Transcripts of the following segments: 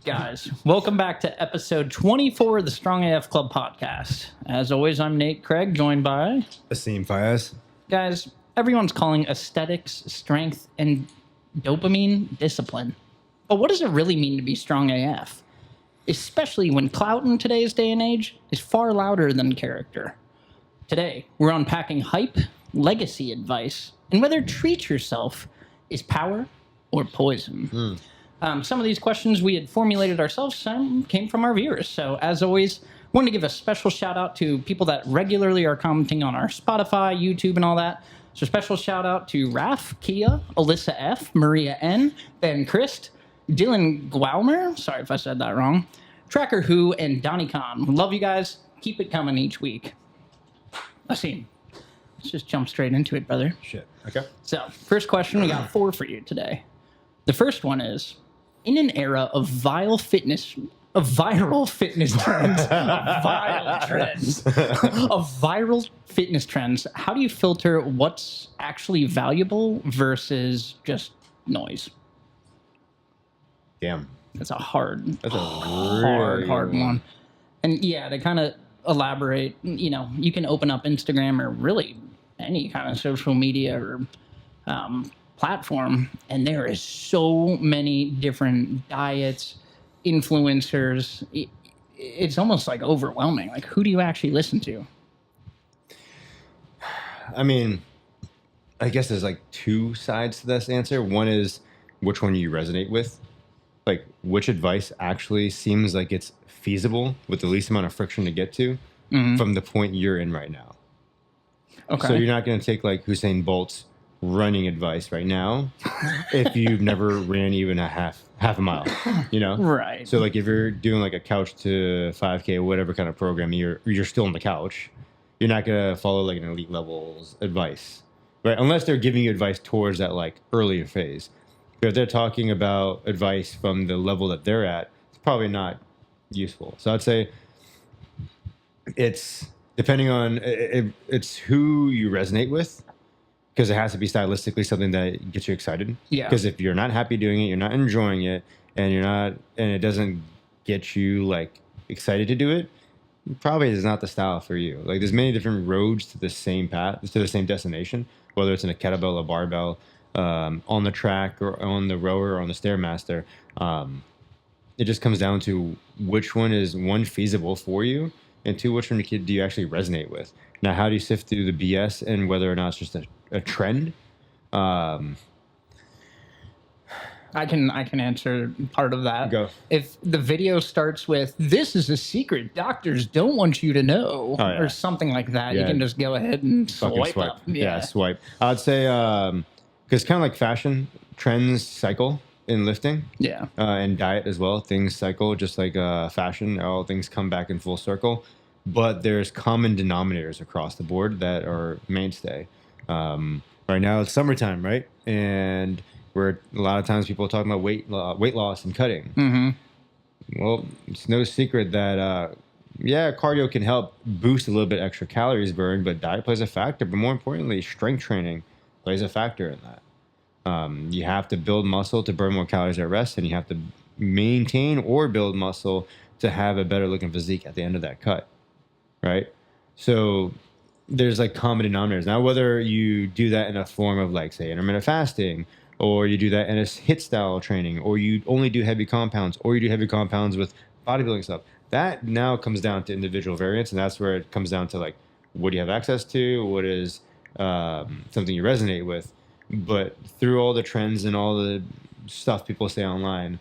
Guys, welcome back to episode 24 of the Strong AF Club podcast. As always, I'm Nate Craig, joined by Asim Fayez. Guys, everyone's calling aesthetics, strength, and dopamine discipline. But what does it really mean to be strong AF? Especially when clout in today's day and age is far louder than character. Today, we're unpacking hype, legacy advice, and whether treat yourself is power or poison. Some of these questions we had formulated ourselves, some came from our viewers. So as always, wanted to give a special shout out to people that regularly are commenting on our Spotify, YouTube, and all that. So special shout out to Raf, Kia, Alyssa F, Maria N, Ben Christ, Dylan Gwalmer, sorry if I said that wrong, Tracker Who, and Donnie Khan. Love you guys. Keep it coming each week. Asim, let's just jump straight into it, brother. Shit. Okay. So, first question, we got 4 for you today. The first one is, in an era of viral fitness trends, of viral fitness trends, how do you filter what's actually valuable versus just noise? Damn. That's a hard really one. And yeah, to kind of elaborate, you can open up Instagram or really any kind of social media or platform, and there is so many different diets, influencers. It's almost like overwhelming. Like, who do you actually listen to? I mean, I guess there's like 2 sides to this answer. One is which one you resonate with. Like, which advice actually seems like it's feasible with the least amount of friction to get to from the point you're in right now. Okay. So you're not going to take like Usain Bolt's running advice right now if you've never ran even a half a mile, Right. So like if you're doing like a couch to 5K, whatever kind of program, you're still on the couch. You're not going to follow like an elite levels advice, right? Unless they're giving you advice towards that like earlier phase. But if they're talking about advice from the level that they're at, it's probably not useful. So I'd say it's depending on it's who you resonate with, because it has to be stylistically something that gets you excited. Yeah. Because if you're not happy doing it, you're not enjoying it, and it doesn't get you like excited to do it, probably is not the style for you. Like, there's many different roads to the same path, to the same destination, whether it's in a kettlebell, a barbell, on the track or on the rower or on the Stairmaster. It just comes down to which one is, one, feasible for you, and 2, which one do you actually resonate with. Now, how do you sift through the BS and whether or not it's just a trend? I can answer part of that. Go. If the video starts with, "This is a secret doctors don't want you to know," or something like that, you can just go ahead and swipe up. Yeah, swipe. I'd say, because kind of like fashion, trends cycle in lifting. Yeah. And diet as well. Things cycle just like fashion. All things come back in full circle. But there's common denominators across the board that are mainstay. Right now it's summertime, right? And a lot of times people are talking about weight loss and cutting. Mm-hmm. Well, it's no secret that cardio can help boost a little bit extra calories burned, but diet plays a factor. But more importantly, strength training plays a factor in that. You have to build muscle to burn more calories at rest, and you have to maintain or build muscle to have a better looking physique at the end of that cut, right? So there's like common denominators. Now, whether you do that in a form of like, say, intermittent fasting, or you do that in a HIIT style training, or you only do heavy compounds, or you do heavy compounds with bodybuilding stuff, that now comes down to individual variance, and that's where it comes down to like, what do you have access to? What is something you resonate with? But through all the trends and all the stuff people say online,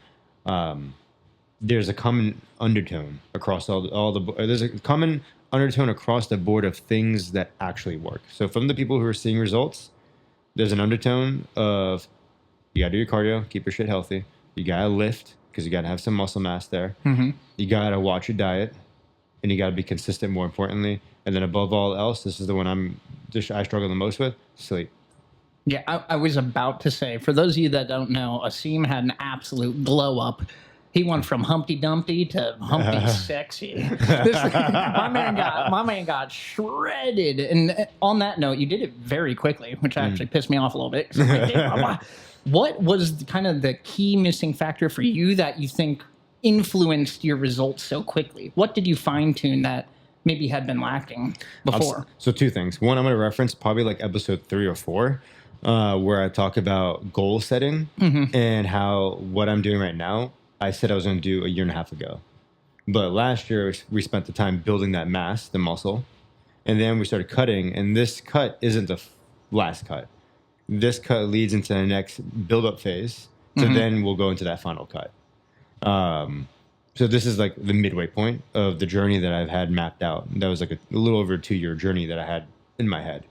there's a common undertone across there's a common undertone across the board of things that actually work. So from the people who are seeing results, there's an undertone of, you gotta do your cardio, keep your shit healthy. You gotta lift, because you gotta have some muscle mass there. Mm-hmm. You gotta watch your diet, and you gotta be consistent, more importantly. And then above all else, this is the one I struggle the most with: sleep. Yeah, I was about to say, for those of you that don't know, Asim had an absolute glow up. He went from Humpty Dumpty to Humpty Sexy. My man got shredded. And on that note, you did it very quickly, which actually pissed me off a little bit. So I'm like, what was kind of the key missing factor for you that you think influenced your results so quickly? What did you fine tune that maybe had been lacking before? So two things. One, I'm going to reference probably like episode 3 or 4, where I talk about goal setting and how what I'm doing right now, I said I was going to do a year and a half ago. But last year, we spent the time building that mass, the muscle, and then we started cutting. And this cut isn't the last cut. This cut leads into the next build-up phase. So then we'll go into that final cut. So this is like the midway point of the journey that I've had mapped out. That was like a little over a 2-year journey that I had in my head.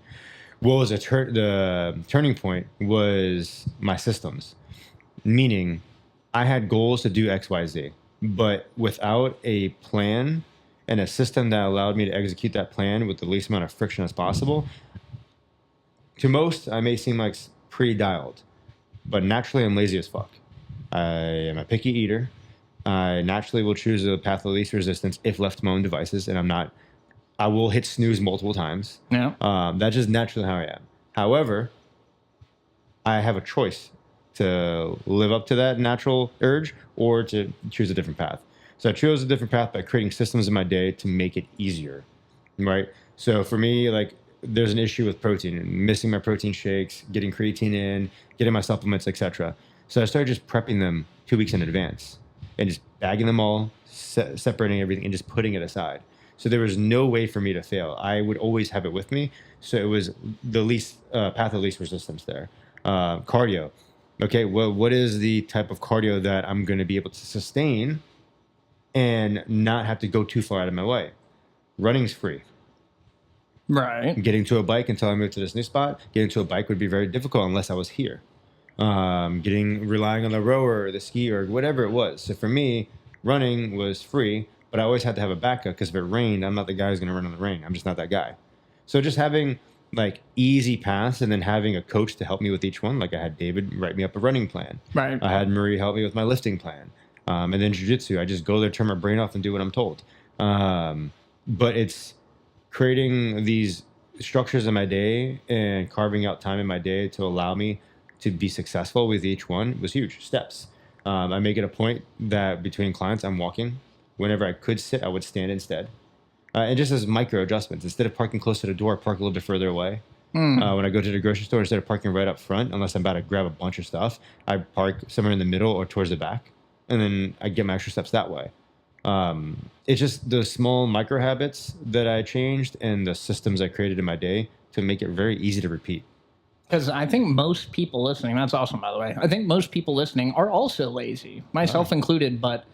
What was the turning point was my systems, meaning I had goals to do X, Y, Z, but without a plan and a system that allowed me to execute that plan with the least amount of friction as possible. To most, I may seem like pretty dialed, but naturally I'm lazy as fuck. I am a picky eater. I naturally will choose the path of least resistance if left to my own devices, and I will hit snooze multiple times. Yeah. That's just naturally how I am. However, I have a choice to live up to that natural urge or to choose a different path. So I chose a different path by creating systems in my day to make it easier, right? So for me, like, there's an issue with protein, missing my protein shakes, getting creatine in, getting my supplements, etc. So I started just prepping them 2 weeks in advance and just bagging them all, separating everything, and just putting it aside. So there was no way for me to fail. I would always have it with me. So it was the least path of least resistance there. Cardio. Okay, well, what is the type of cardio that I'm going to be able to sustain and not have to go too far out of my way? Running's free. Right. Getting to a bike until I moved to this new spot, getting to a bike would be very difficult unless I was here. Relying on the rower or the ski or whatever it was. So for me, running was free, but I always had to have a backup because if it rained, I'm not the guy who's going to run in the rain. I'm just not that guy. So just having like easy paths and then having a coach to help me with each one. Like I had David write me up a running plan. Right. I had Marie help me with my lifting plan. And then jiu-jitsu, I just go there, turn my brain off and do what I'm told. But it's creating these structures in my day and carving out time in my day to allow me to be successful with each one was huge steps. I make it a point that between clients, I'm walking. Whenever I could sit, I would stand instead. And just as micro adjustments, instead of parking close to the door, park a little bit further away. When I go to the grocery store, instead of parking right up front, unless I'm about to grab a bunch of stuff, I park somewhere in the middle or towards the back. And then I get my extra steps that way. It's just the small micro habits that I changed and the systems I created in my day to make it very easy to repeat. Because I think most people listening, that's awesome, by the way. I think most people listening are also lazy, myself included, but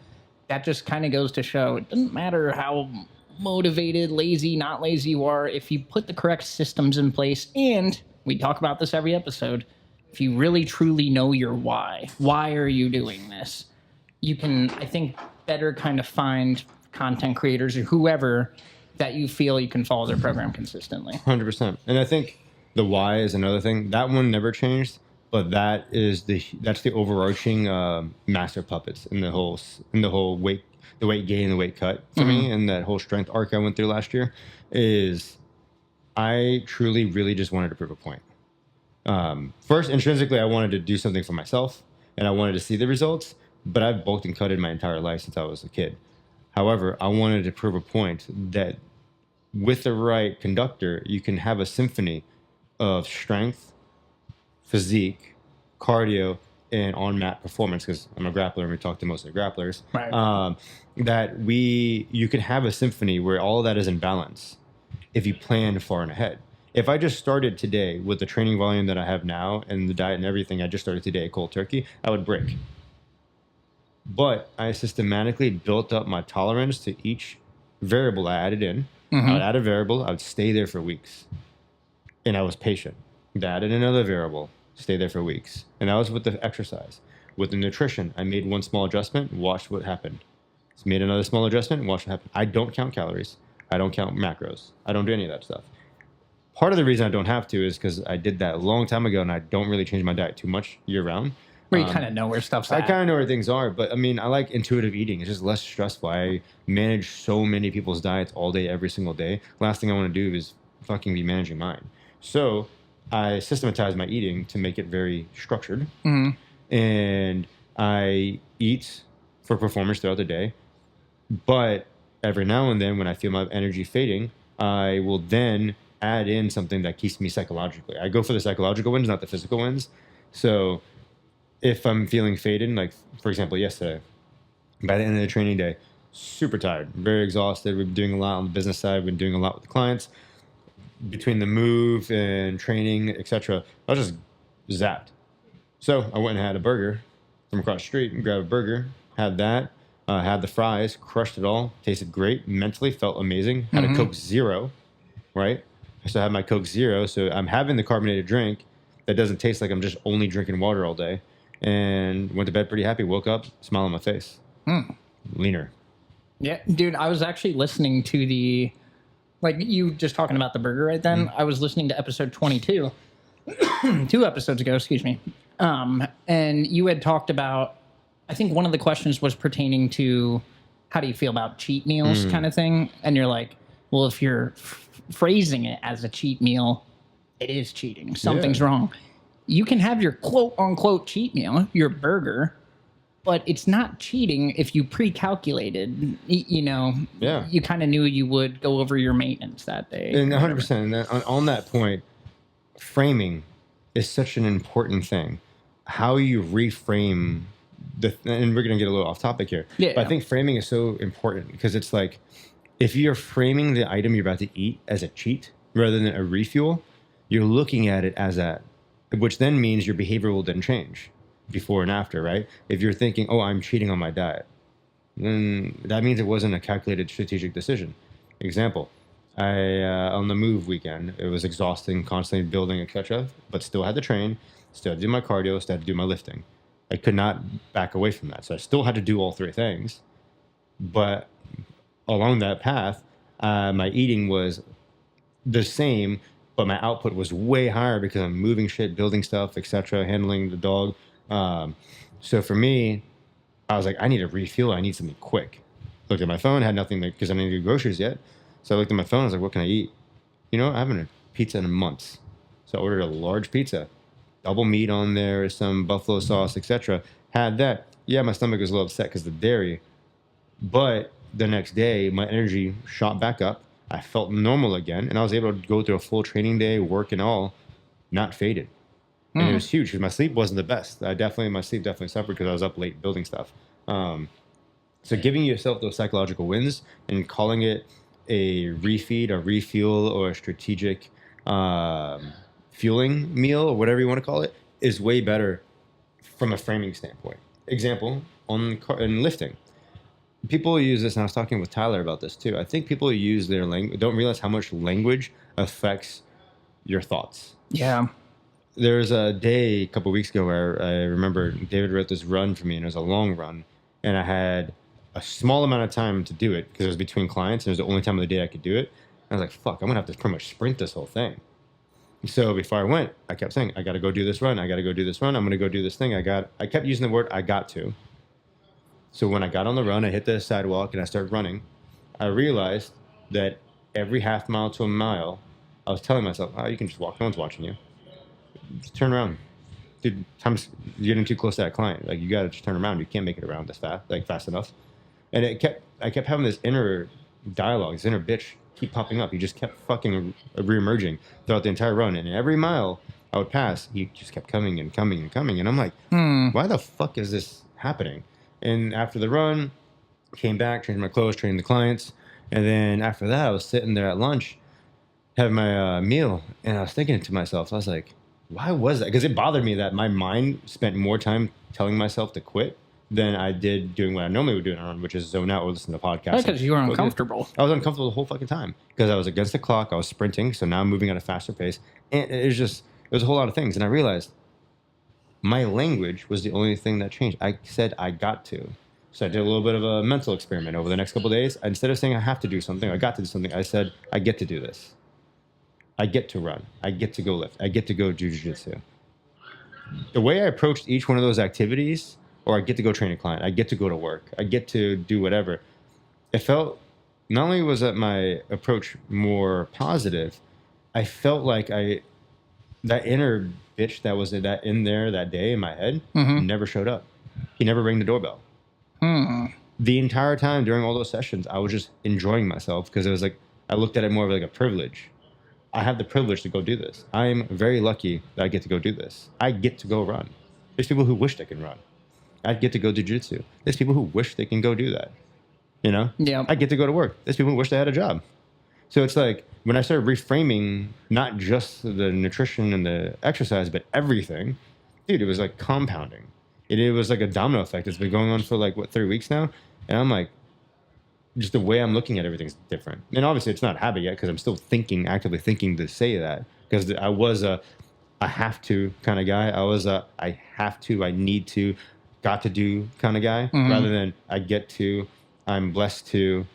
that just kind of goes to show it doesn't matter how motivated, lazy, not lazy you are. If you put the correct systems in place, and we talk about this every episode, if you really truly know your why are you doing this? You can, I think, better kind of find content creators or whoever that you feel you can follow their program consistently. 100%. And I think the why is another thing. That one never changed, but that's the overarching master puppets in the whole weight, the weight gain, the weight cut for me, and that whole strength arc I went through last year is I truly, really just wanted to prove a point. First, intrinsically, I wanted to do something for myself, and I wanted to see the results. But I've bulked and cutted my entire life since I was a kid. However, I wanted to prove a point that with the right conductor, you can have a symphony of strength, physique, cardio, and on-mat performance, because I'm a grappler and we talk to most of the grapplers, Right. You can have a symphony where all of that is in balance if you plan far and ahead. If I just started today with the training volume that I have now and the diet and everything I just started today cold turkey, I would break. But I systematically built up my tolerance to each variable I added in. I would add a variable, I would stay there for weeks. And I was patient. I added another variable, stay there for weeks. And that was with the exercise. With the nutrition, I made one small adjustment, watched what happened. Made another small adjustment, watched what happened. I don't count calories. I don't count macros. I don't do any of that stuff. Part of the reason I don't have to is because I did that a long time ago and I don't really change my diet too much year round. Where you kind of know where stuff's I at. kind of know where things are, but I mean, I like intuitive eating. It's just less stressful. I manage so many people's diets all day, every single day. Last thing I want to do is fucking be managing mine. So I systematize my eating to make it very structured. And I eat for performance throughout the day. But every now and then when I feel my energy fading, I will then add in something that keeps me psychologically. I go for the psychological wins, not the physical wins. So if I'm feeling faded, like for example, yesterday, by the end of the training day, super tired, very exhausted. We've been doing a lot on the business side. We've been doing a lot with the clients. Between the move and training, etc., I was just zapped. So I went and had a burger from across the street and grabbed a burger, had that, had the fries, crushed it all, tasted great, mentally felt amazing, had a Coke Zero, right? So I had my Coke Zero, so I'm having the carbonated drink that doesn't taste like I'm just only drinking water all day, and went to bed pretty happy, woke up, smile on my face. Leaner. Yeah, dude, I was actually listening to like you just talking about the burger right then. I was listening to episode 22, 2 episodes ago, excuse me. And you had talked about, I think one of the questions was pertaining to how do you feel about cheat meals kind of thing. And you're like, well, if you're phrasing it as a cheat meal, it is cheating. Something's wrong. You can have your quote unquote cheat meal, your burger, but it's not cheating if you pre-calculated, you know, you kind of knew you would go over your maintenance that day. And 100%. And on that point, framing is such an important thing. How you reframe and we're going to get a little off topic here. But I think framing is so important because it's like, if you're framing the item you're about to eat as a cheat rather than a refuel, you're looking at it as that, which then means your behavior will then change before and after, right? If you're thinking, oh, I'm cheating on my diet, then that means it wasn't a calculated strategic decision. Example, on the move weekend, it was exhausting, constantly building, etc., but still had to train, still had to do my cardio, still had to do my lifting. I could not back away from that. So I still had to do all 3 things. But along that path, my eating was the same, but my output was way higher because I'm moving shit, building stuff, etc., handling the dog. So for me, I was like, I need a refuel. I need something quick. Looked at my phone, had nothing because I didn't do groceries yet. So I looked at my phone. I was like, what can I eat? You know, I haven't had pizza in months. So I ordered a large pizza, double meat on there, some buffalo sauce, etc. Had that. Yeah, my stomach was a little upset because of the dairy. But the next day, my energy shot back up. I felt normal again. And I was able to go through a full training day, work and all, not faded. And it was huge because my sleep wasn't the best. My sleep definitely suffered because I was up late building stuff. So giving yourself those psychological wins and calling it a refeed, a refuel, or a strategic fueling meal, or whatever you want to call it, is way better from a framing standpoint. Example, in lifting. People use this, and I was talking with Tyler about this too. I think people use their language, don't realize how much language affects your thoughts. Yeah. There was a day a couple of weeks ago where I remember David wrote this run for me, and it was a long run, and I had a small amount of time to do it because it was between clients, and it was the only time of the day I could do it. And I was like, fuck, I'm going to have to pretty much sprint this whole thing. So before I went, I kept saying, I got to go do this run. I got to go do this run. I'm going to go do this thing. I kept using the word I got to. So when I got on the run, I hit the sidewalk and I started running. I realized that every half mile to a mile, I was telling myself, oh, you can just walk. No one's watching you. Just turn around. Dude, time's you're getting too close to that client. Like, you got to just turn around. You can't make it around this fast enough. And I kept having this inner dialogue, this inner bitch keep popping up. He just kept fucking reemerging throughout the entire run. And every mile I would pass, he just kept coming and coming and coming. And I'm like, why the fuck is this happening? And after the run, came back, changed my clothes, trained the clients. And then after that, I was sitting there at lunch, having my meal. And I was thinking to myself, I was like, why was that? Because it bothered me that my mind spent more time telling myself to quit than I did doing what I normally would do in a run, which is zone out or listen to podcasts. Because you were uncomfortable. I was uncomfortable the whole fucking time because I was against the clock. I was sprinting, so now I'm moving at a faster pace. And it was a whole lot of things. And I realized my language was the only thing that changed. I said I got to. So I did a little bit of a mental experiment over the next couple of days. Instead of saying I have to do something, I got to do something, I said I get to do this. I get to run. I get to go lift. I get to go do jiu-jitsu. The way I approached each one of those activities, or I get to go train a client, I get to go to work, I get to do whatever, it felt, not only was that my approach more positive, I felt like that inner bitch that was in there that day in my head never showed up. He never rang the doorbell. The entire time during all those sessions, I was just enjoying myself because it was like, I looked at it more of like a privilege. I have the privilege to go do this. I am very lucky that I get to go do this. I get to go run. There's people who wish they can run. I get to go do jiu-jitsu. There's people who wish they can go do that. You know? Yeah. I get to go to work. There's people who wish they had a job. So it's like when I started reframing not just the nutrition and the exercise, but everything, dude, it was like compounding. It was like a domino effect. It's been going on for like, 3 weeks now? And I'm like, just the way I'm looking at everything's different. And obviously it's not a habit yet because I'm still actively thinking to say that. Because I was a have to kind of guy. I was a I have to, I need to, got to do kind of guy, rather than I get to, I'm blessed to,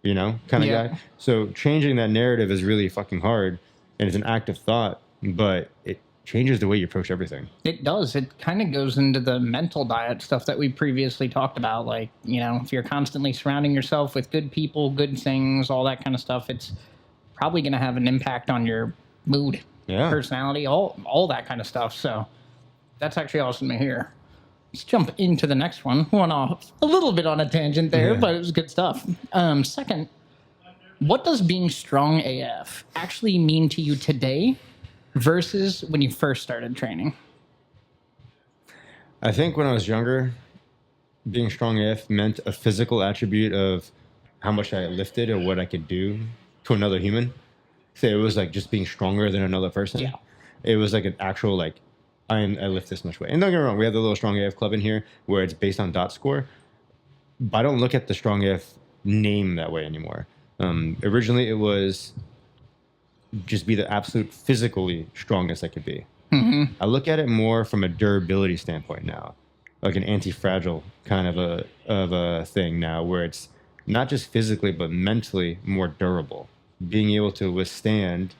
kind of guy. So changing that narrative is really fucking hard, and it's an active thought, but it changes the way you approach everything. It does. It kind of goes into the mental diet stuff that we previously talked about. Like, if you're constantly surrounding yourself with good people, good things, all that kind of stuff, it's probably going to have an impact on your mood, personality, all that kind of stuff. So that's actually awesome to hear. Let's jump into the next one. Went off a little bit on a tangent there, but it was good stuff. Second, what does being strong AF actually mean to you today versus when you first started training? I think when I was younger, being strong AF meant a physical attribute of how much I lifted or what I could do to another human. So it was like just being stronger than another person. Yeah. It was like an actual like, I lift this much weight. And don't get me wrong, we have the little strong AF club in here where it's based on dot score. But I don't look at the strong AF name that way anymore. Originally, it was just be the absolute physically strongest I could be. I look at it more from a durability standpoint now, like an anti-fragile kind of a thing now, where it's not just physically but mentally more durable, being able to withstand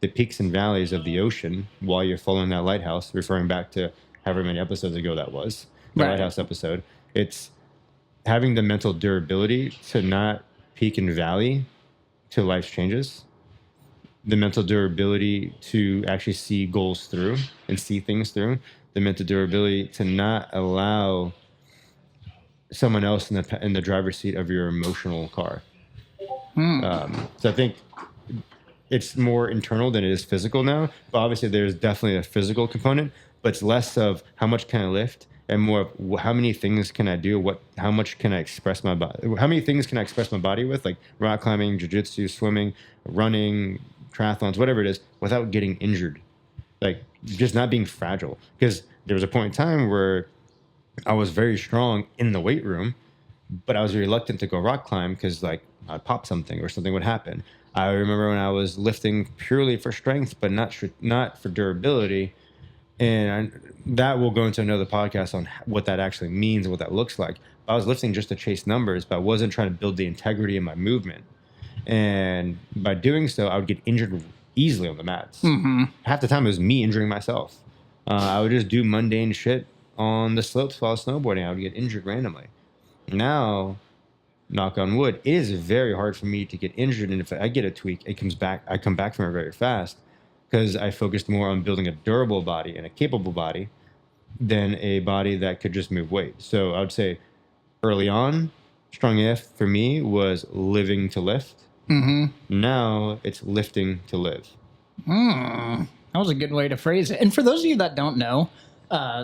the peaks and valleys of the ocean while you're following that lighthouse, referring back to however many episodes ago that was, the lighthouse episode. It's having the mental durability to not peak and valley to life's changes, the mental durability to actually see goals through and see things through, the mental durability to not allow someone else in the driver's seat of your emotional car. So I think it's more internal than it is physical now. But obviously, there's definitely a physical component, but it's less of how much can I lift and more of how many things can I do? How much can I express my body? How many things can I express my body with? Like rock climbing, jiu-jitsu, swimming, running, triathlons, whatever it is, without getting injured. Like just not being fragile. Because there was a point in time where I was very strong in the weight room, but I was reluctant to go rock climb because like I'd pop something or something would happen. I remember when I was lifting purely for strength, but not for durability. And that will go into another podcast on what that actually means and what that looks like. I was lifting just to chase numbers, but I wasn't trying to build the integrity in my movement. And by doing so, I would get injured easily on the mats. Half the time it was me injuring myself. I would just do mundane shit on the slopes while I was snowboarding. I would get injured randomly. Now, knock on wood, it is very hard for me to get injured. And if I get a tweak, I come back from it very fast because I focused more on building a durable body and a capable body than a body that could just move weight. So I would say early on, strong AF for me was living to lift. Now it's lifting to live. That was a good way to phrase it. And for those of you that don't know,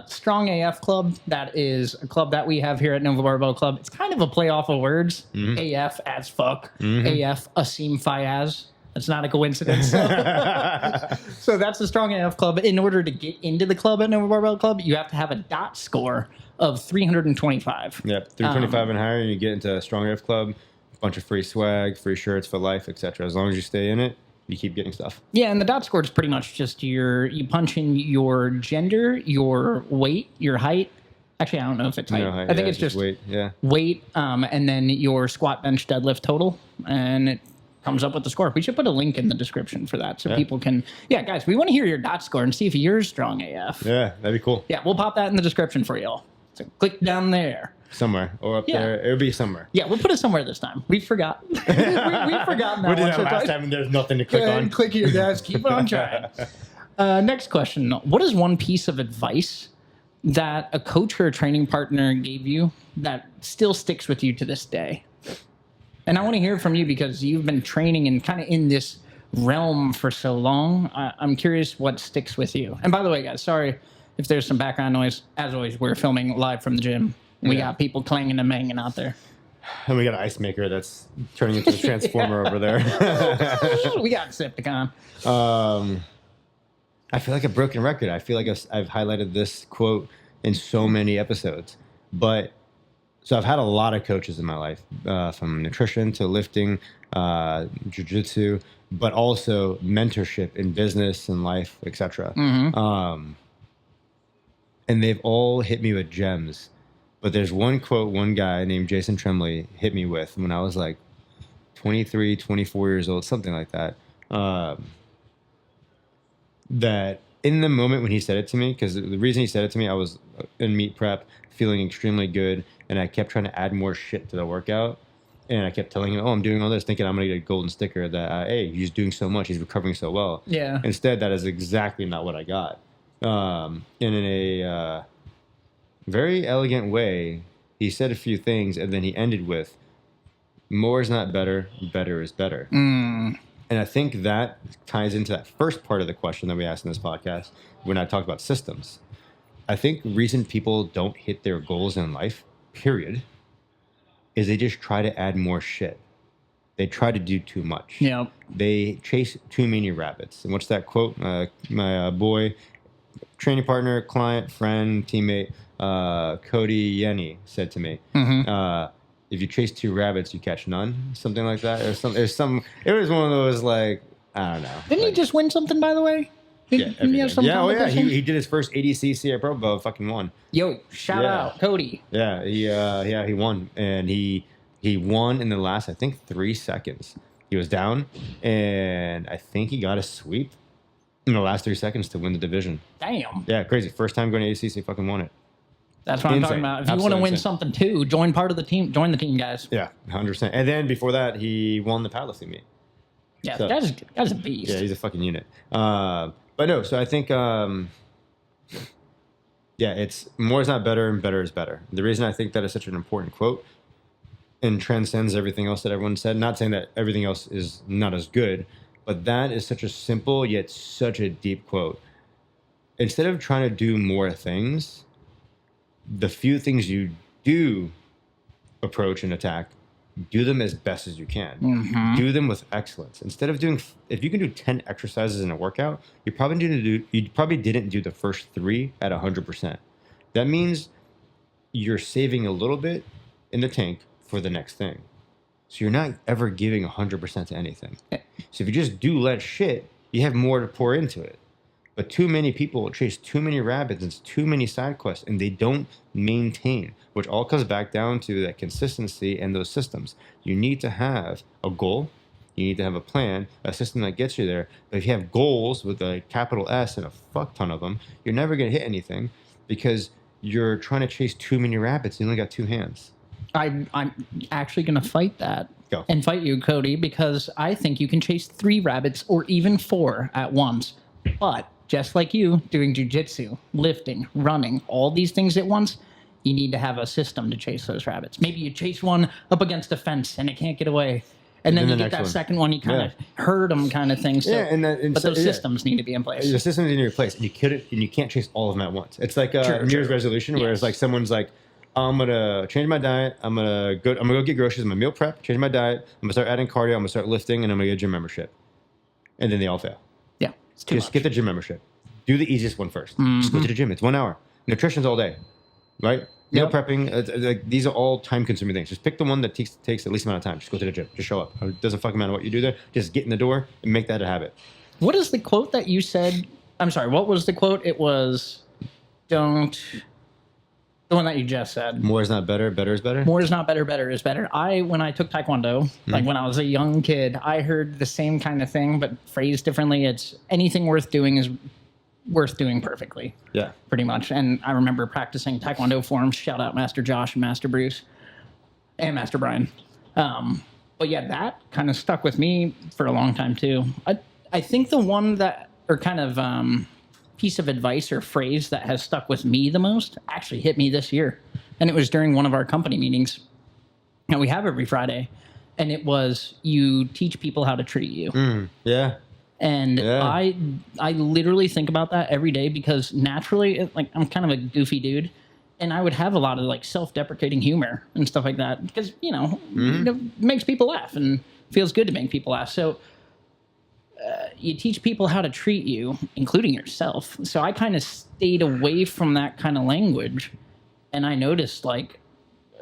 Strong AF Club, that is a club that we have here at Nova Barbell Club. It's kind of a play off of words. AF as fuck. AF Asim Fayaz. That's not a coincidence. So that's the Strong AF Club. In order to get into the club at Nova Barbell Club, you have to have a dot score of 325. Yep, 325 and higher, and you get into a Strong AF Club. Bunch of free swag, free shirts for life, etc. As long as you stay in it, you keep getting stuff. Yeah, and the dot score is pretty much just you punch in your gender, your weight, your height. Actually, I don't know if it's height. No, height. I think it's just weight. Yeah. Weight, and then your squat, bench, deadlift total, and it comes up with the score. We should put a link in the description for that so people can. Yeah, guys, we want to hear your dot score and see if you're strong AF. Yeah, that'd be cool. Yeah, we'll pop that in the description for y'all. So click down there. Somewhere or up there. It'll be somewhere. Yeah, we'll put it somewhere this time. We forgot. We've forgotten that. We did that last time and there's nothing to click on. Click here, guys. Keep on trying. Next question. What is one piece of advice that a coach or a training partner gave you that still sticks with you to this day? And I want to hear from you because you've been training and kind of in this realm for so long. I'm curious what sticks with you. And by the way, guys, sorry if there's some background noise. As always, we're filming live from the gym. We got people clanging and banging out there. And we got an ice maker that's turning into a transformer over there. We got Decepticon. I feel like a broken record. I feel like I've highlighted this quote in so many episodes. But so I've had a lot of coaches in my life, from nutrition to lifting, jiu-jitsu, but also mentorship in business and life, etc. And they've all hit me with gems. But there's one quote one guy named Jason Tremblay hit me with when I was like 23, 24 years old, something like that. That in the moment when he said it to me, because the reason he said it to me, I was in meet prep, feeling extremely good, and I kept trying to add more shit to the workout. And I kept telling him, oh, I'm doing all this, thinking I'm going to get a golden sticker that, hey, he's doing so much, he's recovering so well. Yeah. Instead, that is exactly not what I got. And in a very elegant way, he said a few things, and then he ended with, more is not better, better is better. And I think that ties into that first part of the question that we asked in this podcast when I talked about systems. I think the reason people don't hit their goals in life, period, is they just try to add more shit. They try to do too much. Yeah. They chase too many rabbits. And what's that quote? My boy, training partner, client, friend, teammate, Cody Yenny said to me, if you chase two rabbits, you catch none. Something like that. It was one of those, like, I don't know. Didn't he just win something, by the way? Didn't he have some competition? He did his first ADCC Pro Bowl, fucking won. Yo, shout out, Cody. Yeah, he won. And he won in the last, I think, 3 seconds. He was down, and I think he got a sweep in the last 3 seconds to win the division. Damn. Yeah, crazy. First time going to ADCC, he fucking won it. That's what I'm talking about. If you want to win something too, join part of the team. Join the team, guys. Yeah, 100%. And then before that, he won the powerlifting meet. Yeah, so, guy's a beast. Yeah, he's a fucking unit. But no, so I think, it's more is not better and better is better. The reason I think that is such an important quote and transcends everything else that everyone said, not saying that everything else is not as good, but that is such a simple yet such a deep quote. Instead of trying to do more things, the few things you do approach and attack, do them as best as you can. Do them with excellence. Instead of doing, if you can do 10 exercises in a workout, you probably didn't do the first 3 at 100%. That means you're saving a little bit in the tank for the next thing. So you're not ever giving 100% to anything. So if you just do less shit, you have more to pour into it. But too many people chase too many rabbits and too many side quests, and they don't maintain, which all comes back down to that consistency and those systems. You need to have a goal. You need to have a plan, a system that gets you there. But if you have goals with a capital S and a fuck ton of them, you're never going to hit anything because you're trying to chase too many rabbits. You only got 2 hands. I'm actually going to fight that. Go. And fight you, Cody, because I think you can chase 3 rabbits or even 4 at once. But just like you, doing jiu-jitsu, lifting, running, all these things at once, you need to have a system to chase those rabbits. Maybe you chase one up against a fence and it can't get away. And then you get that second one, you kind of herd them kind of thing. So, but those systems need to be in place. The systems need to be in place, and you can't chase all of them at once. It's like a New Year's resolution, where it's like someone's like, I'm gonna change my diet. I'm gonna go get groceries. I'm gonna meal prep, change my diet. I'm gonna start adding cardio. I'm gonna start lifting, and I'm gonna get a gym membership. And then they all fail. Yeah, just get the gym membership. Do the easiest one first. Just go to the gym. It's 1 hour. Nutrition's all day, right? Meal prepping. These are all time-consuming things. Just pick the one that takes the least amount of time. Just go to the gym. Just show up. It doesn't fucking matter what you do there. Just get in the door and make that a habit. What is the quote that you said? I'm sorry. What was the quote? It was, don't. The one that you just said. More is not better. Better is better. More is not better. Better is better. When I took Taekwondo, like when I was a young kid, I heard the same kind of thing, but phrased differently. It's anything worth doing is worth doing perfectly. Yeah. Pretty much. And I remember practicing Taekwondo forms. Shout out Master Josh and Master Bruce and Master Brian. But yeah, that kind of stuck with me for a long time too. I think the one that, or kind of piece of advice or phrase that has stuck with me the most actually hit me this year. And it was during one of our company meetings that we have every Friday. And it was, you teach people how to treat you. Yeah. And Yeah. I literally think about that every day because naturally, like, I'm kind of a goofy dude. And I would have a lot of like self-deprecating humor and stuff like that because, it makes people laugh and feels good to make people laugh. So you teach people how to treat you, including yourself. So I kind of stayed away from that kind of language. And I noticed, like,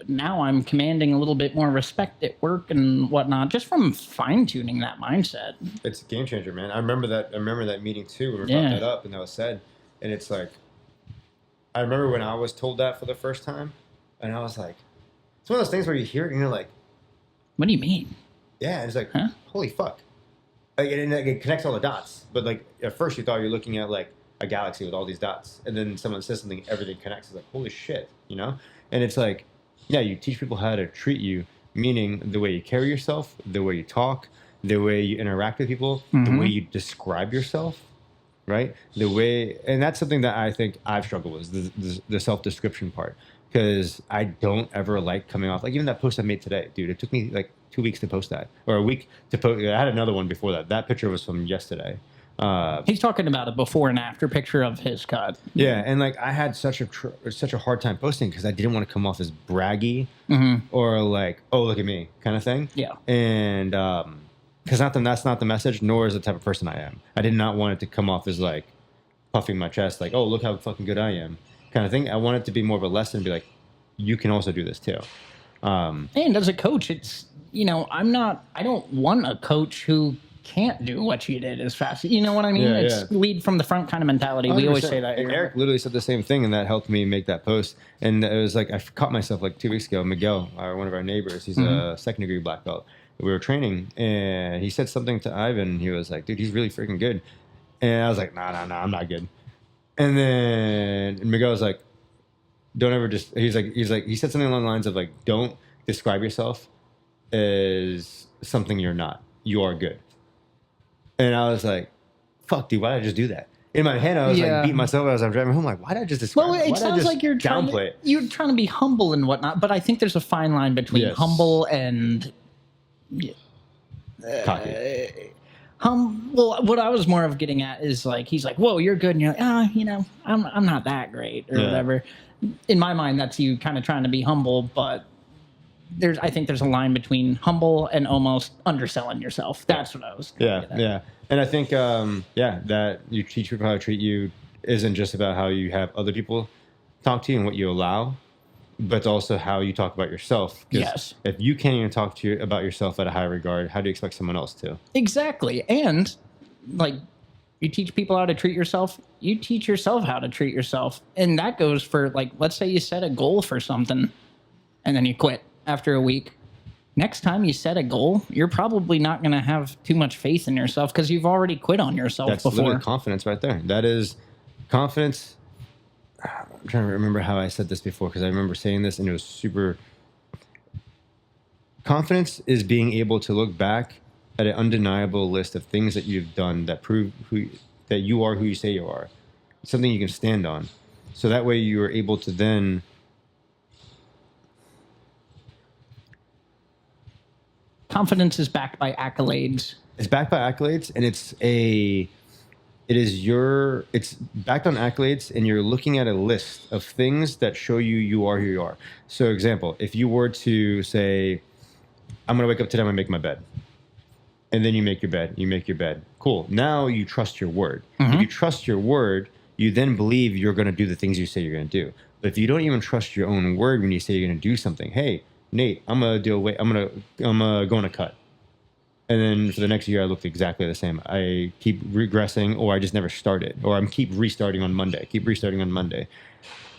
now I'm commanding a little bit more respect at work and whatnot, just from fine-tuning that mindset. It's a game changer, man. I remember that meeting too when we brought that up and that was said. And it's like, I remember when I was told that for the first time, and I was like, it's one of those things where you hear it and you're like, what do you mean? yeah, and it's like, holy fuck. Like, and it connects all the dots. But like at first you thought you're looking at like a galaxy with all these dots, and then someone says something, everything connects. It's like, holy shit, And it's like, yeah, you teach people how to treat you, meaning the way you carry yourself, the way you talk, the way you interact with people, the way you describe yourself, right? The way, and that's something that I think I've struggled with, the self-description part, because I don't ever like coming off, like even that post I made today, dude, it took me like 2 weeks to post that, or a week to post. I had another one before that. That picture was from yesterday. He's talking about a before and after picture of his cut. Yeah, and like I had such a hard time posting because I didn't want to come off as braggy or like, oh, look at me kind of thing. Yeah, and because that's not the message, nor is the type of person I am. I did not want it to come off as like puffing my chest, like, oh, look how fucking good I am, kind of thing. I want it to be more of a lesson, be like, you can also do this too. And as a coach, it's I don't want a coach who can't do what you did as fast. You know what I mean? It's lead from the front kind of mentality. 100%. We always say that. And Eric literally said the same thing, and that helped me make that post. And it was like, I caught myself like 2 weeks ago. Miguel, one of our neighbors, he's a second degree black belt. We were training, and he said something to Ivan. He was like, dude, he's really freaking good. And I was like, nah, I'm not good. And then Miguel was like, don't ever just, he said something along the lines of like, don't describe yourself as something you're not. You are good. And I was like, fuck, dude, why did I just do that? In my head, I was like beating myself as I'm driving home. Like, why did I just describe it? It sounds like you're trying to be humble and whatnot, but I think there's a fine line between humble and cocky. Well, what I was more of getting at is like, he's like, whoa, you're good. And you're like, I'm not that great or whatever. In my mind, that's you kind of trying to be humble, but I think there's a line between humble and almost underselling yourself. That's what I was. Yeah. And I think, that you teach people how to treat you isn't just about how you have other people talk to you and what you allow, but it's also how you talk about yourself. Yes. If you can't even talk to you about yourself at a high regard, how do you expect someone else to? Exactly. And like, you teach people how to treat yourself. You teach yourself how to treat yourself. And that goes for like, let's say you set a goal for something and then you quit after a week. Next time you set a goal, you're probably not going to have too much faith in yourself because you've already quit on yourself before. That's literally confidence right there. That is confidence. I'm trying to remember how I said this before because I remember saying this and it was super. Confidence is being able to look back at an undeniable list of things that you've done that prove that you are who you say you are. It's something you can stand on. So that way you are able to then confidence is backed by accolades. It's backed by accolades, and it's backed on accolades, and you're looking at a list of things that show you are who you are. So, example, if you were to say, I'm going to wake up today, I'm going to make my bed. And then you make your bed. Cool. Now you trust your word. If you trust your word, you then believe you're going to do the things you say you're going to do. But if you don't even trust your own word when you say you're going to do something, hey, Nate, I'm gonna go on a cut, and then for the next year I looked exactly the same. I keep regressing, or I just never started, or I'm keep restarting on Monday.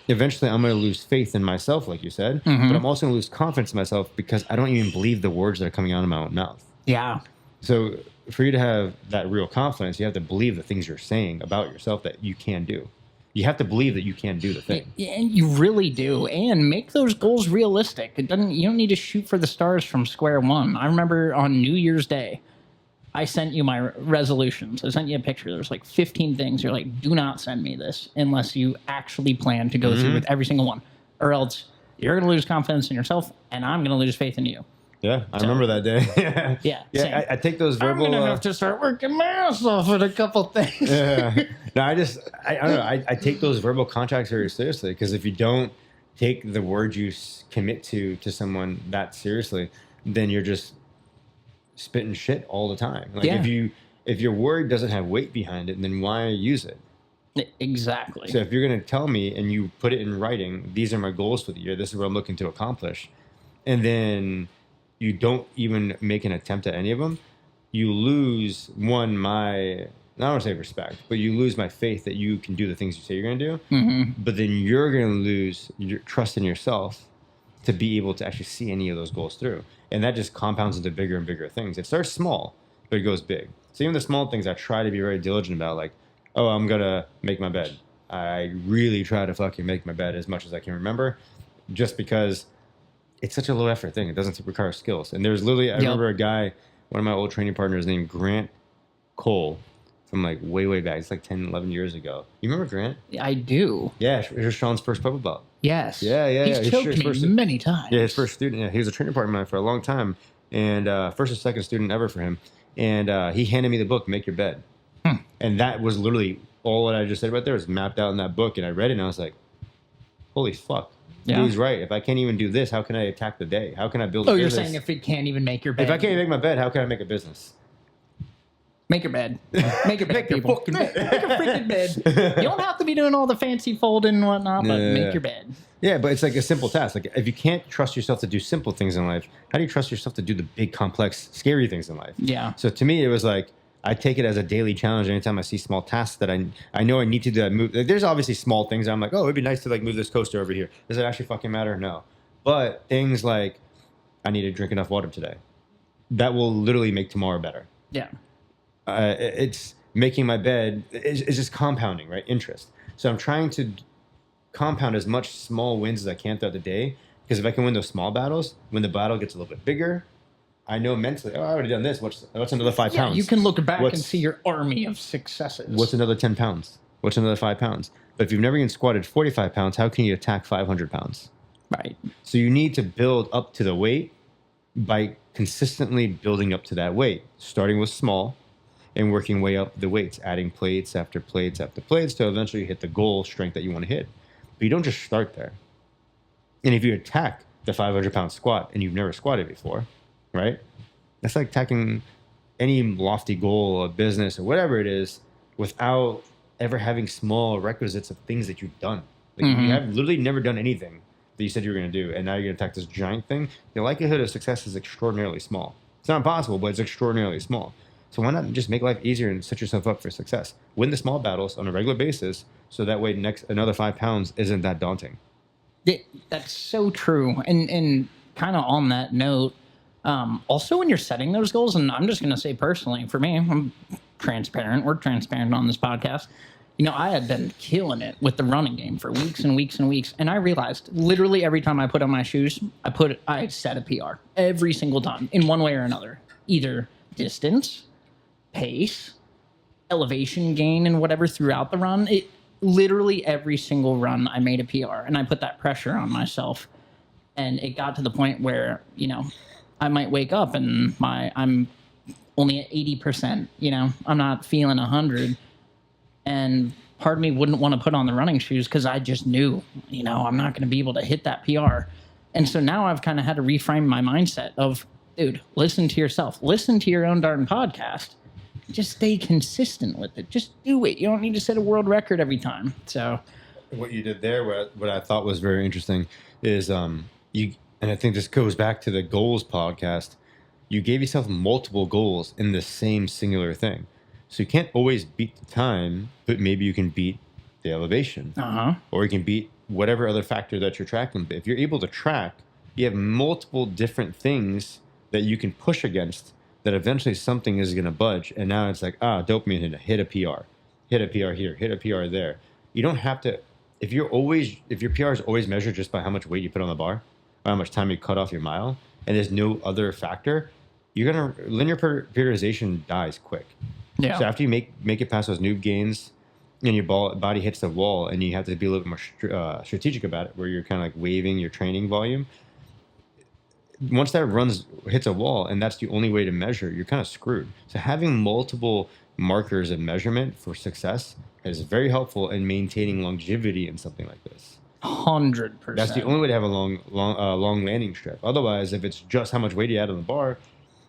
Eventually, I'm gonna lose faith in myself, like you said, but I'm also gonna lose confidence in myself because I don't even believe the words that are coming out of my own mouth. Yeah. So for you to have that real confidence, you have to believe the things you're saying about yourself that you can do. You have to believe that you can do the thing. And you really do. And make those goals realistic. You don't need to shoot for the stars from square one. I remember on New Year's Day, I sent you my resolutions. I sent you a picture. There's like 15 things. You're like, do not send me this unless you actually plan to go through with every single one, or else you're going to lose confidence in yourself, and I'm going to lose faith in you. Yeah, I remember that day. Yeah. I take those verbal. I'm going to have to start working my ass off at a couple things. Yeah. No, I don't know. I take those verbal contracts very seriously, because if you don't take the word you commit to someone that seriously, then you're just spitting shit all the time. Like if your word doesn't have weight behind it, then why use it? Exactly. So if you're going to tell me and you put it in writing, these are my goals for the year, this is what I'm looking to accomplish, and then you don't even make an attempt at any of them, you lose I don't want to say respect, but you lose my faith that you can do the things you say you're going to do. But then you're going to lose your trust in yourself to be able to actually see any of those goals through. And that just compounds into bigger and bigger things. It starts small, but it goes big. So even the small things I try to be very diligent about, like, oh, I'm going to make my bed. I really try to fucking make my bed as much as I can remember, just because it's such a low effort thing. It doesn't require skills. And there's literally, I remember a guy, one of my old training partners named Grant Cole, from like way back. It's like 10, 11 years ago. You remember Grant? I do. Yeah, it was Sean's first purple belt. Yes. Yeah. He's choked me many times. Yeah, his first student. Yeah, he was a training partner of mine for a long time, and first or second student ever for him. And he handed me the book, Make Your Bed. And that was literally all what I just said right there was mapped out in that book. And I read it, and I was like, holy fuck. Yeah. He's right. If I can't even do this, how can I attack the day? How can I build a business? You're saying if it can't even make your bed. If I can't make my bed, how can I make a business? Make your bed. Make your bed, Make people. your fucking bed. Make a freaking bed. You don't have to be doing all the fancy folding and whatnot, but make your bed. Yeah, but it's like a simple task. Like if you can't trust yourself to do simple things in life, how do you trust yourself to do the big, complex, scary things in life? Yeah. So to me, it was like, I take it as a daily challenge. Anytime I see small tasks that I know I need to do that move. Like, there's obviously small things that I'm like, oh, it'd be nice to like move this coaster over here. Does it actually fucking matter? No. But things like, I need to drink enough water today. That will literally make tomorrow better. Yeah. It's making my bed. It's just compounding, right? Interest. So I'm trying to compound as much small wins as I can throughout the day. Because if I can win those small battles, when the battle gets a little bit bigger, I know mentally, oh, I already done this. What's another 5 pounds? You can look back and see your army of successes. What's another 10 pounds? What's another 5 pounds? But if you've never even squatted 45 pounds, how can you attack 500 pounds? Right. So you need to build up to the weight by consistently building up to that weight, starting with small and working way up the weights, adding plates after plates after plates to eventually hit the goal strength that you want to hit. But you don't just start there. And if you attack the 500-pound squat and you've never squatted before, right? That's like attacking any lofty goal, a business, or whatever it is, without ever having small requisites of things that you've done. Like you have literally never done anything that you said you were going to do, and now you're going to attack this giant thing. The likelihood of success is extraordinarily small. It's not impossible, but it's extraordinarily small. So why not just make life easier and set yourself up for success? Win the small battles on a regular basis, so that way another 5 pounds isn't that daunting. That's so true. And kind of on that note, also when you're setting those goals, and I'm just going to say personally, for me, I'm transparent. We're transparent on this podcast. You know, I had been killing it with the running game for weeks and weeks and weeks. And I realized literally every time I put on my shoes, I set a PR every single time in one way or another, either distance, pace, elevation gain, and whatever throughout the run. Literally every single run I made a PR, and I put that pressure on myself. And it got to the point where, you know, I might wake up and I'm only at 80%, you know, I'm not feeling 100. And part of me wouldn't want to put on the running shoes because I just knew, you know, I'm not going to be able to hit that PR. And so now I've kind of had to reframe my mindset of, dude, listen to yourself, listen to your own darn podcast. Just stay consistent with it. Just do it. You don't need to set a world record every time. So what you did there, what I thought was very interesting is and I think this goes back to the goals podcast. You gave yourself multiple goals in the same singular thing. So you can't always beat the time, but maybe you can beat the elevation. Or you can beat whatever other factor that you're tracking. But if you're able to track, you have multiple different things that you can push against that eventually something is going to budge. And now it's like, dopamine hit a PR. Hit a PR here, hit a PR there. You don't have to, if your PR is always measured just by how much weight you put on the bar, or how much time you cut off your mile, and there's no other factor, periodization dies quick. Yeah. So after you make it past those noob gains, and your body hits the wall, and you have to be a little bit more strategic about it, where you're kind of like waiving your training volume. Once that hits a wall, and that's the only way to measure, you're kind of screwed. So having multiple markers of measurement for success is very helpful in maintaining longevity in something like this. 100%. That's the only way to have a long landing strip. Otherwise, if it's just how much weight you add on the bar,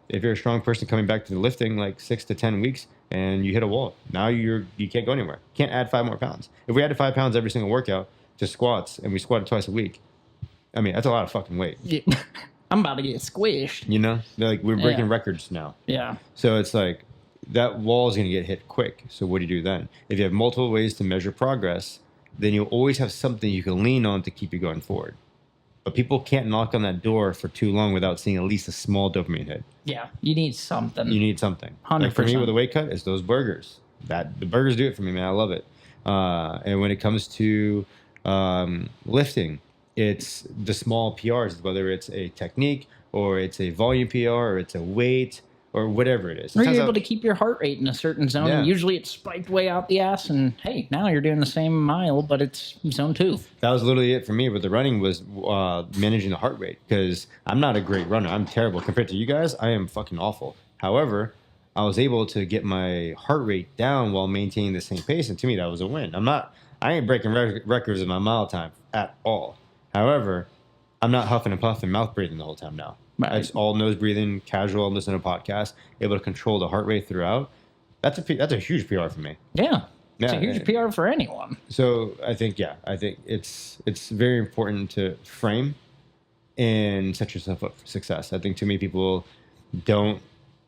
if you're a strong person coming back to the lifting like 6 to 10 weeks and you hit a wall, now you can't go anywhere. Can't add 5 more pounds. If we added 5 pounds every single workout to squats and we squatted twice a week, I mean, that's a lot of fucking weight. Yeah. I'm about to get squished. You know, we're breaking records now. Yeah. So it's like that wall is going to get hit quick. So what do you do then? If you have multiple ways to measure progress, then you'll always have something you can lean on to keep you going forward. But people can't knock on that door for too long without seeing at least a small dopamine hit. Yeah, you need something. You need something. 100%. Like for me with a weight cut, it's those burgers. The burgers do it for me, man. I love it. And when it comes to lifting, it's the small PRs, whether it's a technique or it's a volume PR or it's a weight or whatever it is. Or you're able to keep your heart rate in a certain zone. Yeah. And usually it's spiked way out the ass. And hey, now you're doing the same mile, but it's zone 2. That was literally it for me. But the running was managing the heart rate, because I'm not a great runner. I'm terrible compared to you guys. I am fucking awful. However, I was able to get my heart rate down while maintaining the same pace, and to me that was a win. I ain't breaking records in my mile time at all. However, I'm not huffing and puffing, mouth breathing the whole time now. Right. It's all nose breathing, casual, listening to a podcast, able to control the heart rate throughout. That's a huge PR for me. Yeah. It's a Yeah, huge PR for anyone. So I think it's very important to frame and set yourself up for success. I think too many people don't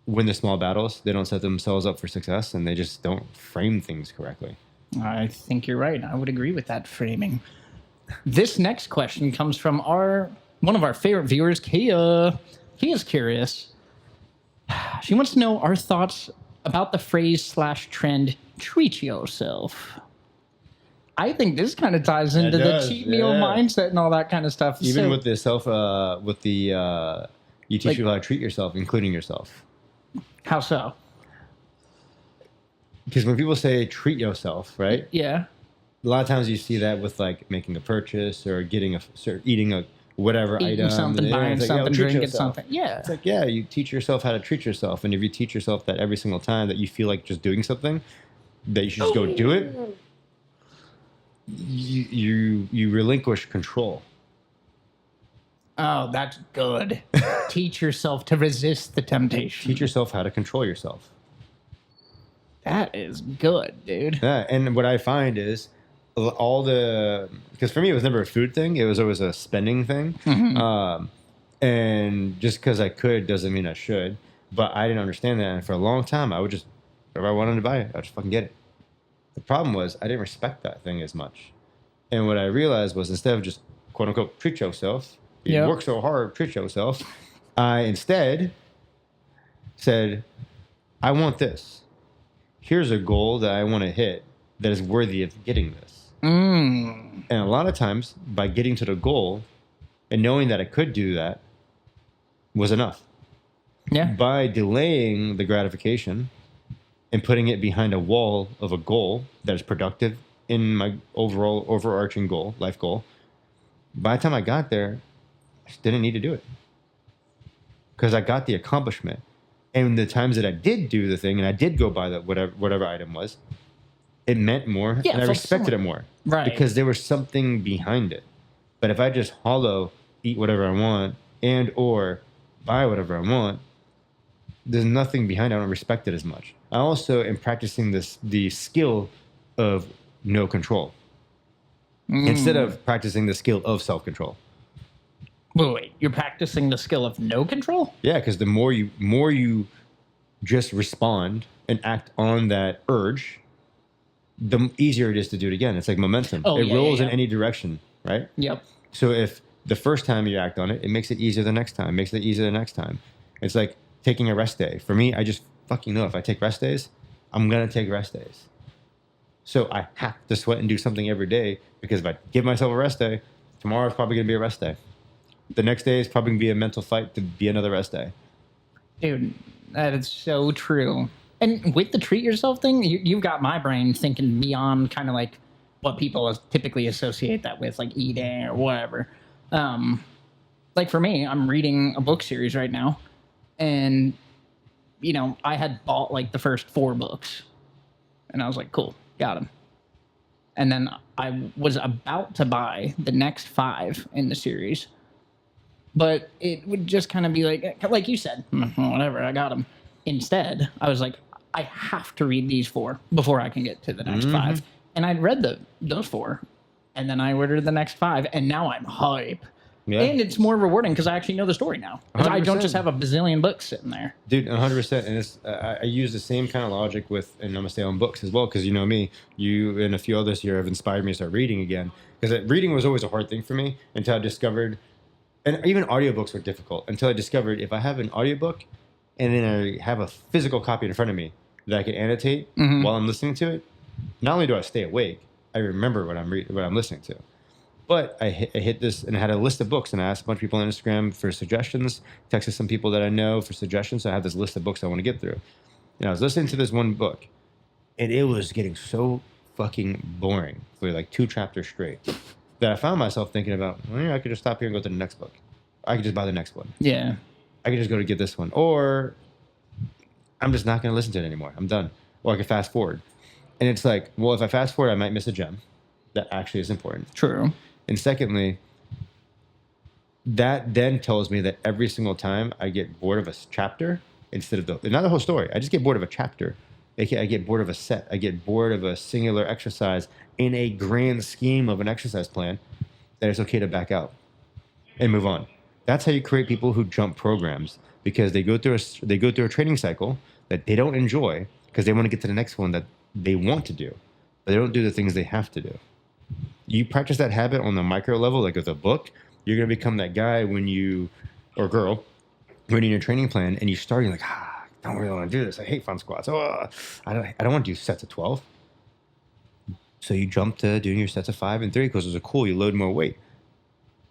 win the small battles. They don't set themselves up for success, and they just don't frame things correctly. I think you're right. I would agree with that framing. This next question comes from one of our favorite viewers, Kia. Kia's curious. She wants to know our thoughts about the phrase / trend, treat yourself. I think this kind of ties into the cheat meal mindset and all that kind of stuff. Even with the you teach people how to treat yourself, including yourself. How so? Because when people say treat yourself, right? Yeah. A lot of times you see that with like making a purchase or eating a whatever Eating item. something, buying something, drinking something. Yeah. It's like, yeah, you teach yourself how to treat yourself. And if you teach yourself that every single time that you feel like just doing something, that you should just go do it, you relinquish control. Oh, that's good. Teach yourself to resist the temptation. Teach yourself how to control yourself. That is good, dude. Yeah, and what I find is because for me it was never a food thing; it was always a spending thing. Mm-hmm. And just because I could doesn't mean I should. But I didn't understand that, and for a long time I would just, whatever I wanted to buy, I'd just fucking get it. The problem was I didn't respect that thing as much, and what I realized was instead of just quote unquote treat yourself, you work so hard, treat yourself, I instead said, I want this. Here's a goal that I want to hit that is worthy of getting this. And a lot of times, by getting to the goal and knowing that I could do that was enough. Yeah. By delaying the gratification and putting it behind a wall of a goal that is productive in my overall overarching goal, life goal, by the time I got there, I just didn't need to do it. Because I got the accomplishment. And the times that I did do the thing and I did go buy the whatever item was, it meant more, and I respected it more. Right. Because there was something behind it. But if I just eat whatever I want and or buy whatever I want, there's nothing behind it. I don't respect it as much. I also am practicing the skill of no control instead of practicing the skill of self-control. Wait, you're practicing the skill of no control? Yeah, because the more you just respond and act on that urge, the easier it is to do it again. It's like momentum. It rolls in any direction, right? Yep. So if the first time you act on it, it makes it easier the next time. Makes it easier the next time. It's like taking a rest day. For me, I just fucking know if I take rest days, I'm going to take rest days. So I have to sweat and do something every day, because if I give myself a rest day, tomorrow is probably going to be a rest day. The next day is probably going to be a mental fight to be another rest day. Dude, that is so true. And with the treat yourself thing, you've got my brain thinking beyond kind of like what people typically associate that with, like eating or whatever. Like for me, I'm reading a book series right now, and I had bought like the first 4 books, and I was like, cool, got them. And then I was about to buy the next 5 in the series, but it would just kind of be like you said, whatever, I got them. Instead, I was like, I have to read these 4 before I can get to the next 5. And I'd read those 4, and then I ordered the next 5, and now I'm hype. Yeah. And it's more rewarding because I actually know the story now. I don't just have a bazillion books sitting there. Dude, 100%. And it's, I use the same kind of logic with, and I'm going to stay on books as well, because you know me, you and a few others here have inspired me to start reading again. Because reading was always a hard thing for me until I discovered, and even audiobooks were difficult, until I discovered if I have an audiobook and then I have a physical copy in front of me that I can annotate while I'm listening to it, not only do I stay awake, I remember what I'm listening to. But I hit this, and I had a list of books, and I asked a bunch of people on Instagram for suggestions, texted some people that I know for suggestions. So I have this list of books I want to get through. And I was listening to this one book, and it was getting so fucking boring for like 2 chapters straight that I found myself thinking about, well, yeah, I could just stop here and go to the next book. I could just buy the next one. Yeah. I could just go to get this one. Or I'm just not going to listen to it anymore. I'm done. Or I could fast forward. And it's like, well, if I fast forward, I might miss a gem that actually is important. True. And secondly, that then tells me that every single time I get bored of a chapter, instead of not the whole story, I just get bored of a chapter. I get bored of a set. I get bored of a singular exercise in a grand scheme of an exercise plan, that it's okay to back out and move on. That's how you create people who jump programs, because they go through a training cycle that they don't enjoy because they want to get to the next one that they want to do, but they don't do the things they have to do. You practice that habit on the micro level, like with a book, you're going to become that guy or girl, when you're in your training plan and you're starting like, I don't really want to do this. I hate front squats. I don't want to do sets of 12. So you jump to doing your sets of 5 and 3 because those are cool. You load more weight.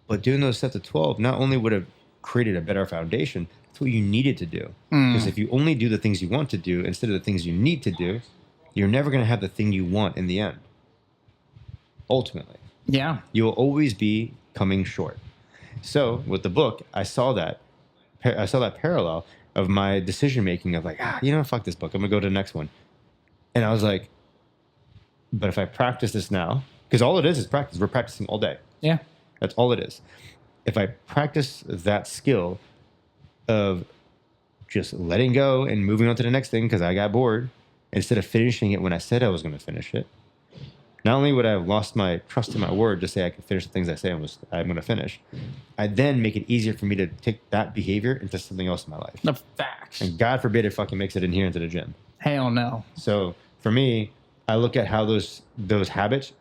But doing those sets of 12 not only would have created a better foundation, it's what you needed to do. Because if you only do the things you want to do instead of the things you need to do, you're never going to have the thing you want in the end. Ultimately. Yeah. You will always be coming short. So with the book, I saw that parallel of my decision making of like, fuck this book. I'm going to go to the next one. And I was like, but if I practice this now, because all it is practice. We're practicing all day. Yeah. That's all it is. If I practice that skill of just letting go and moving on to the next thing because I got bored, instead of finishing it when I said I was going to finish it, not only would I have lost my trust in my word to say I could finish the things I say I'm going to finish, I then make it easier for me to take that behavior into something else in my life. The facts. And God forbid it fucking makes it in here into the gym. Hell no. So for me, I look at how those habits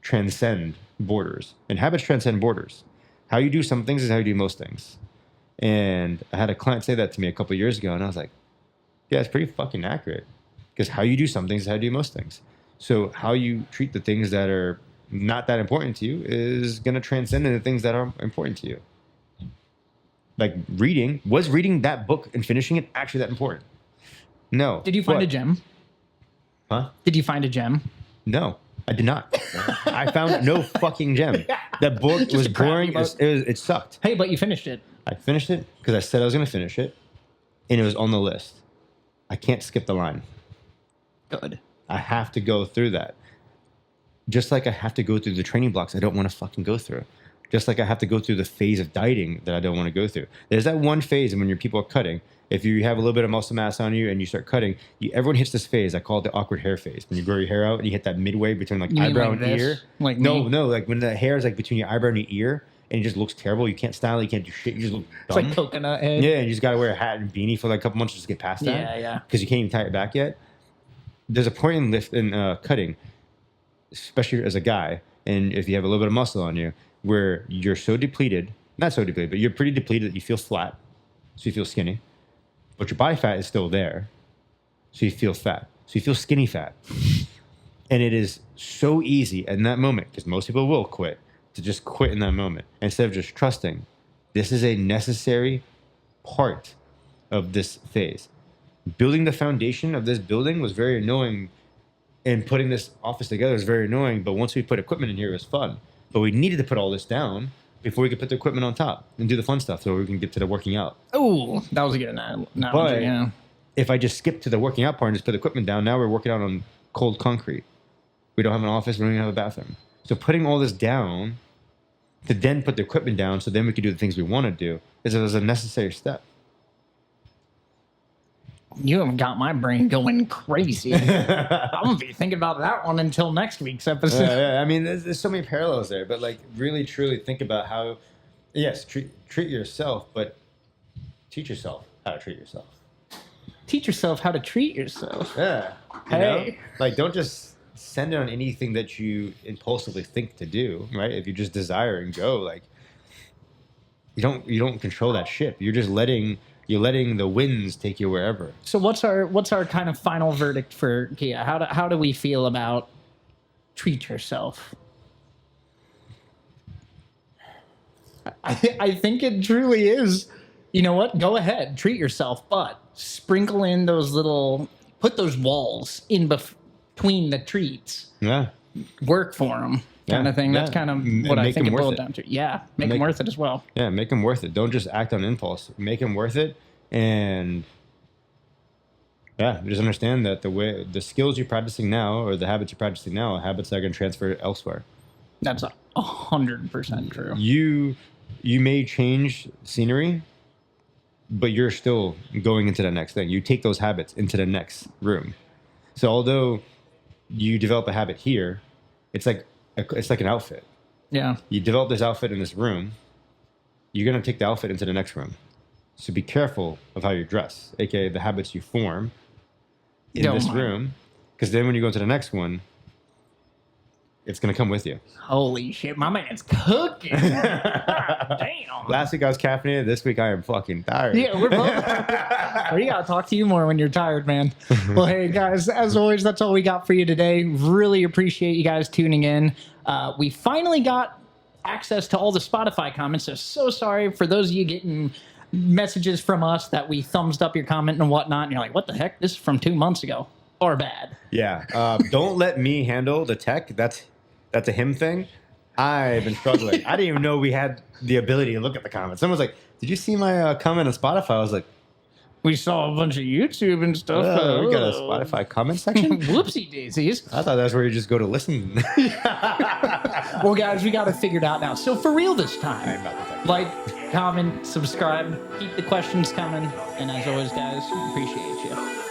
transcend borders. And habits transcend borders. How you do some things is how you do most things. And I had a client say that to me a couple of years ago, and I was like, yeah, it's pretty fucking accurate. Because how you do some things is how you do most things. So how you treat the things that are not that important to you is going to transcend into things that are important to you. Like reading. Was reading that book and finishing it actually that important? No. Did you find a gem? Huh? Did you find a gem? No, I did not. I found no fucking gem. That book was boring. It sucked. Hey, but you finished it. I finished it because I said I was going to finish it, and it was on the list. I can't skip the line. Good. I have to go through that. Just like I have to go through the training blocks I don't want to fucking go through. Just like I have to go through the phase of dieting that I don't want to go through. There's that one phase when your people are cutting. If you have a little bit of muscle mass on you and you start cutting, everyone hits this phase. I call it the awkward hair phase. When you grow your hair out and you hit that midway between like eyebrow and ear. Like no, like when the hair is like between your eyebrow and your ear and it just looks terrible. You can't style it. You can't do shit. You just look dumb. It's like coconut head. Yeah, and you just got to wear a hat and beanie for like a couple months just to get past that. Yeah. Because you can't even tie it back yet. There's a point in cutting, especially as a guy, and if you have a little bit of muscle on you, where you're so depleted, not so depleted, but you're pretty depleted that you feel flat, so you feel skinny, but your body fat is still there, so you feel fat, so you feel skinny fat. And it is so easy in that moment, because most people will quit, to just quit in that moment, instead of just trusting. This is a necessary part of this phase. Building the foundation of this building was very annoying, and putting this office together was very annoying. But once we put equipment in here, it was fun. But we needed to put all this down before we could put the equipment on top and do the fun stuff, so we can get to the working out. Oh, that was a good analogy. But Yeah. if I just skip to the working out part and just put the equipment down, now we're working out on cold concrete. We don't have an office. We don't even have a bathroom. So putting all this down to then put the equipment down so then we can do the things we want to do is a necessary step. You have got my brain going crazy. I'm going to be thinking about that one until next week's episode. Yeah, I mean, there's so many parallels there, but like really, truly think about how, yes, treat yourself, but teach yourself how to treat yourself. Teach yourself how to treat yourself. Yeah. You know? Like, don't just send it on anything that you impulsively think to do, right? If you just desire and go, like, you don't control that ship. You're letting the winds take you wherever. So what's our kind of final verdict for Kia? How do we feel about treat yourself? I think it truly is. You know what? Go ahead, treat yourself, but sprinkle in put those walls in between the treats. Yeah. Work for them, kind of thing. That's kind of what I think it boiled down to. Yeah, make them worth it as well. Yeah, make them worth it. Don't just act on impulse. Make them worth it, and yeah, just understand that the skills you're practicing now, or the habits you're practicing now, are habits that are going to transfer elsewhere. That's 100% true. You may change scenery, but you're still going into the next thing. You take those habits into the next room. So although you develop a habit here, it's like an outfit. Yeah. You develop this outfit in this room, you're going to take the outfit into the next room. So be careful of how you dress, aka the habits you form in this room, because then when you go into the next one, it's going to come with you. Holy shit, my man's cooking. God damn. Last week I was caffeinated. This week I am fucking tired. Yeah, we're both. We got to talk to you more when you're tired, man. Well, hey, guys, as always, that's all we got for you today. Really appreciate you guys tuning in. We finally got access to all the Spotify comments. So sorry for those of you getting messages from us that we thumbs up your comment and whatnot. And you're like, what the heck? This is from 2 months ago. Or bad. Yeah. Don't let me handle the tech. That's a him thing. I've been struggling. I didn't even know we had the ability to look at the comments. Someone was like, did you see my comment on Spotify? I was like, we saw a bunch of YouTube and stuff. We got a Spotify comment section? Whoopsie daisies. I thought that's where you just go to listen. Well, guys, we got it figured out now. So for real this time, like, comment, subscribe, keep the questions coming. And as always, guys, appreciate you.